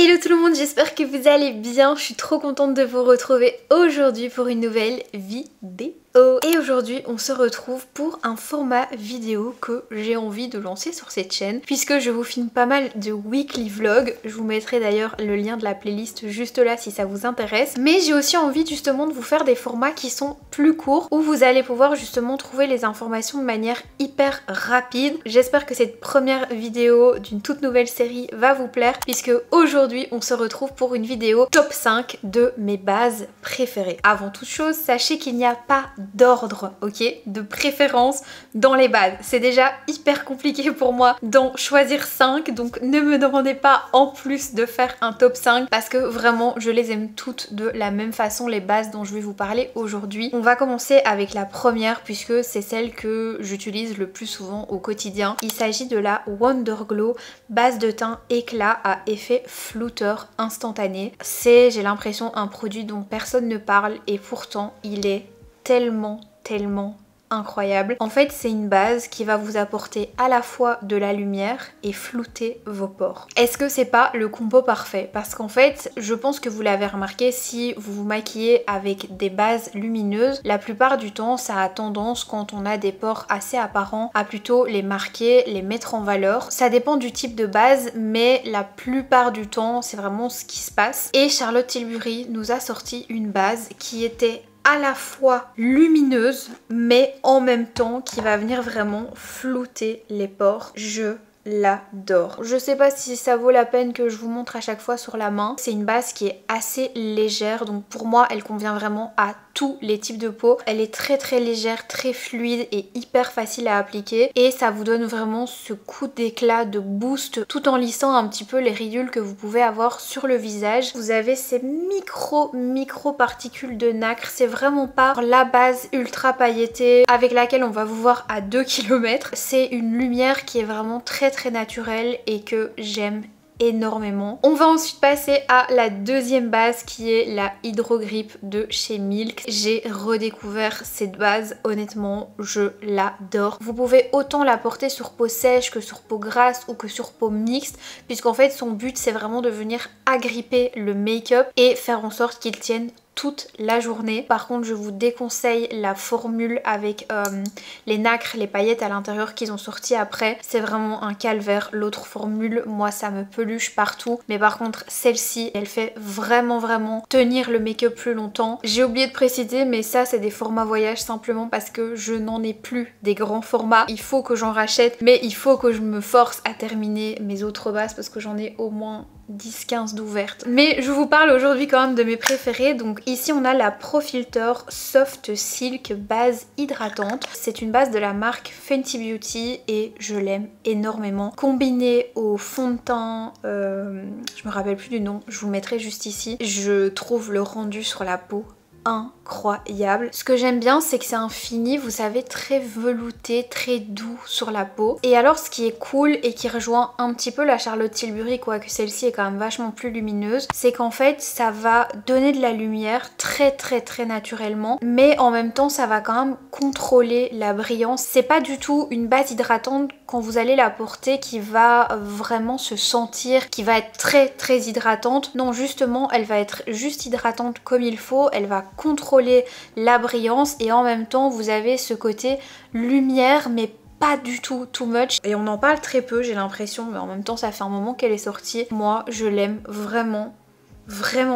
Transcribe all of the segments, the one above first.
Hello tout le monde, j'espère que vous allez bien. Je suis trop contente de vous retrouver aujourd'hui pour une nouvelle vidéo. Et aujourd'hui on se retrouve pour un format vidéo que j'ai envie de lancer sur cette chaîne, puisque je vous filme pas mal de weekly vlogs. Je vous mettrai d'ailleurs le lien de la playlist juste là si ça vous intéresse. Mais j'ai aussi envie justement de vous faire des formats qui sont plus courts, où vous allez pouvoir justement trouver les informations de manière hyper rapide. J'espère que cette première vidéo d'une toute nouvelle série va vous plaire, puisque aujourd'hui on se retrouve pour une vidéo top 5 de mes bases préférées. Avant toute chose, sachez qu'il n'y a pas d'ordre, ok, de préférence dans les bases. C'est déjà hyper compliqué pour moi d'en choisir 5, donc ne me demandez pas en plus de faire un top 5 parce que vraiment je les aime toutes de la même façon, les bases dont je vais vous parler aujourd'hui. On va commencer avec la première puisque c'est celle que j'utilise le plus souvent au quotidien. Il s'agit de la Wonder Glow base de teint éclat à effet flouteur instantané. C'est, j'ai l'impression, un produit dont personne ne parle et pourtant il est tellement incroyable. En fait, c'est une base qui va vous apporter à la fois de la lumière et flouter vos pores. Est-ce que c'est pas le combo parfait? Parce qu'en fait, je pense que vous l'avez remarqué, si vous vous maquillez avec des bases lumineuses, la plupart du temps, ça a tendance, quand on a des pores assez apparents, à plutôt les marquer, les mettre en valeur. Ça dépend du type de base, mais la plupart du temps, c'est vraiment ce qui se passe. Et Charlotte Tilbury nous a sorti une base qui était à la fois lumineuse mais en même temps qui va venir vraiment flouter les pores. Je l'adore. Je sais pas si ça vaut la peine que je vous montre à chaque fois sur la main. C'est une base qui est assez légère, donc pour moi elle convient vraiment à tous les types de peau. Elle est très légère, très fluide et hyper facile à appliquer, et ça vous donne vraiment ce coup d'éclat, de boost, tout en lissant un petit peu les ridules que vous pouvez avoir sur le visage. Vous avez ces micro particules de nacre. C'est vraiment pas la base ultra pailletée avec laquelle on va vous voir à 2 km. C'est une lumière qui est vraiment très naturelle et que j'aime énormément. On va ensuite passer à la deuxième base qui est la Hydro Grip de chez Milk. J'ai redécouvert cette base, honnêtement je l'adore. Vous pouvez autant la porter sur peau sèche que sur peau grasse ou que sur peau mixte, puisqu'en fait son but c'est vraiment de venir agripper le make-up et faire en sorte qu'il tienne toute la journée. Par contre je vous déconseille la formule avec les nacres, les paillettes à l'intérieur qu'ils ont sorti après. C'est vraiment un calvaire. L'autre formule, moi ça me peluche partout, mais par contre celle-ci elle fait vraiment tenir le make-up plus longtemps. J'ai oublié de préciser, mais ça c'est des formats voyage simplement parce que je n'en ai plus des grands formats. Il faut que j'en rachète, mais il faut que je me force à terminer mes autres bases parce que j'en ai au moins 10-15 d'ouvertes. Mais je vous parle aujourd'hui quand même de mes préférés. Donc ici on a la Pro Filter Soft Silk base hydratante. C'est une base de la marque Fenty Beauty et je l'aime énormément. Combinée au fond de teint, je me rappelle plus du nom, je vous le mettrai juste ici. Je trouve le rendu sur la peau incroyable. Ce que j'aime bien c'est que c'est un fini, vous savez, très velouté, très doux sur la peau. Et alors ce qui est cool et qui rejoint un petit peu la Charlotte Tilbury, quoique celle-ci est quand même vachement plus lumineuse, c'est qu'en fait ça va donner de la lumière très naturellement, mais en même temps ça va quand même contrôler la brillance. C'est pas du tout une base hydratante quand vous allez la porter qui va vraiment se sentir, qui va être très hydratante. Non, justement elle va être juste hydratante comme il faut, elle va contrôler la brillance et en même temps vous avez ce côté lumière mais pas du tout too much. Et on en parle très peu j'ai l'impression, mais en même temps ça fait un moment qu'elle est sortie. Moi je l'aime vraiment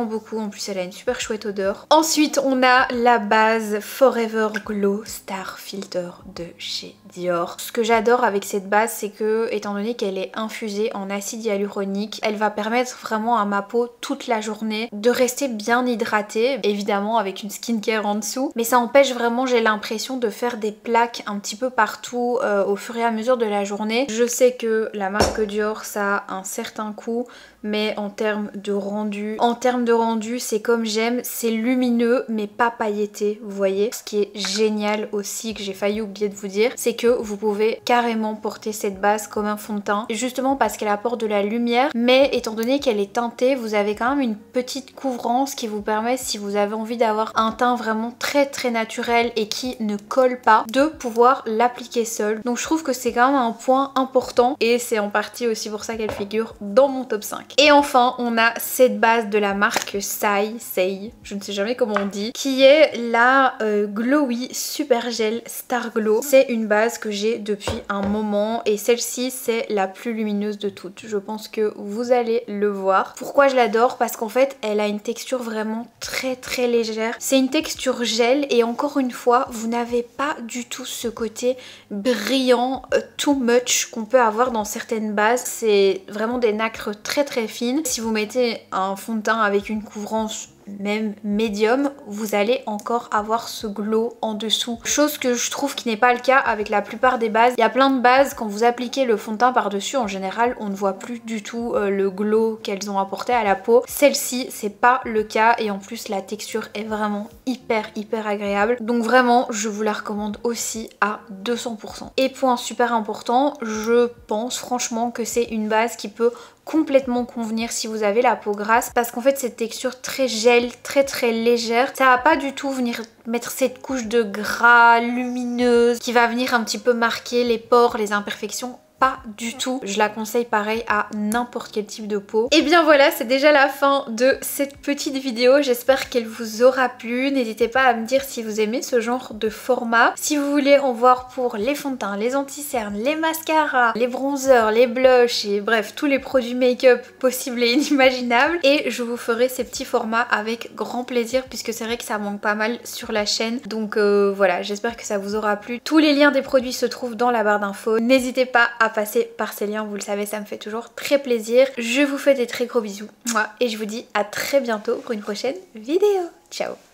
beaucoup, en plus elle a une super chouette odeur. Ensuite on a la base Forever Glow Star Filter de chez Dior. Ce que j'adore avec cette base c'est que, étant donné qu'elle est infusée en acide hyaluronique, elle va permettre vraiment à ma peau toute la journée de rester bien hydratée, évidemment avec une skincare en dessous, mais ça empêche vraiment, j'ai l'impression, de faire des plaques un petit peu partout au fur et à mesure de la journée. Je sais que la marque Dior ça a un certain coût, mais en termes de rendu, c'est comme j'aime, c'est lumineux mais pas pailleté, vous voyez. Ce qui est génial aussi, que j'ai failli oublier de vous dire, c'est que vous pouvez carrément porter cette base comme un fond de teint, justement parce qu'elle apporte de la lumière, mais étant donné qu'elle est teintée, vous avez quand même une petite couvrance qui vous permet, si vous avez envie d'avoir un teint vraiment très naturel et qui ne colle pas, de pouvoir l'appliquer seule. Donc je trouve que c'est quand même un point important et c'est en partie aussi pour ça qu'elle figure dans mon top 5. Et enfin on a cette base de la marque Sei, je ne sais jamais comment on dit, qui est la Glowy Super Gel Star Glow. C'est une base que j'ai depuis un moment et celle-ci c'est la plus lumineuse de toutes. Je pense que vous allez le voir. Pourquoi je l'adore? Parce qu'en fait elle a une texture vraiment très légère. C'est une texture gel et encore une fois vous n'avez pas du tout ce côté brillant too much qu'on peut avoir dans certaines bases. C'est vraiment des nacres très fines. Si vous mettez un fond de teint avec une couvrance même médium, vous allez encore avoir ce glow en dessous. Chose que je trouve qui n'est pas le cas avec la plupart des bases. Il y a plein de bases, quand vous appliquez le fond de teint par dessus, en général on ne voit plus du tout le glow qu'elles ont apporté à la peau. Celle-ci c'est pas le cas et en plus la texture est vraiment hyper agréable. Donc vraiment je vous la recommande aussi à 200%. Et point super important, je pense franchement que c'est une base qui peut complètement convenir si vous avez la peau grasse parce qu'en fait cette texture très gel, très légère, ça va pas du tout venir mettre cette couche de gras lumineuse qui va venir un petit peu marquer les pores, les imperfections. Pas du tout, je la conseille pareil à n'importe quel type de peau. Et bien voilà, c'est déjà la fin de cette petite vidéo, j'espère qu'elle vous aura plu. N'hésitez pas à me dire si vous aimez ce genre de format. Si vous voulez en voir pour les fonds de teint, les anti-cernes, les mascaras, les bronzers, les blushs et bref tous les produits make-up possibles et inimaginables. Et je vous ferai ces petits formats avec grand plaisir puisque c'est vrai que ça manque pas mal sur la chaîne. Donc voilà, j'espère que ça vous aura plu. Tous les liens des produits se trouvent dans la barre d'infos. N'hésitez pas à passer par ces liens, vous le savez, ça me fait toujours très plaisir. Je vous fais des très gros bisous et je vous dis à très bientôt pour une prochaine vidéo. Ciao!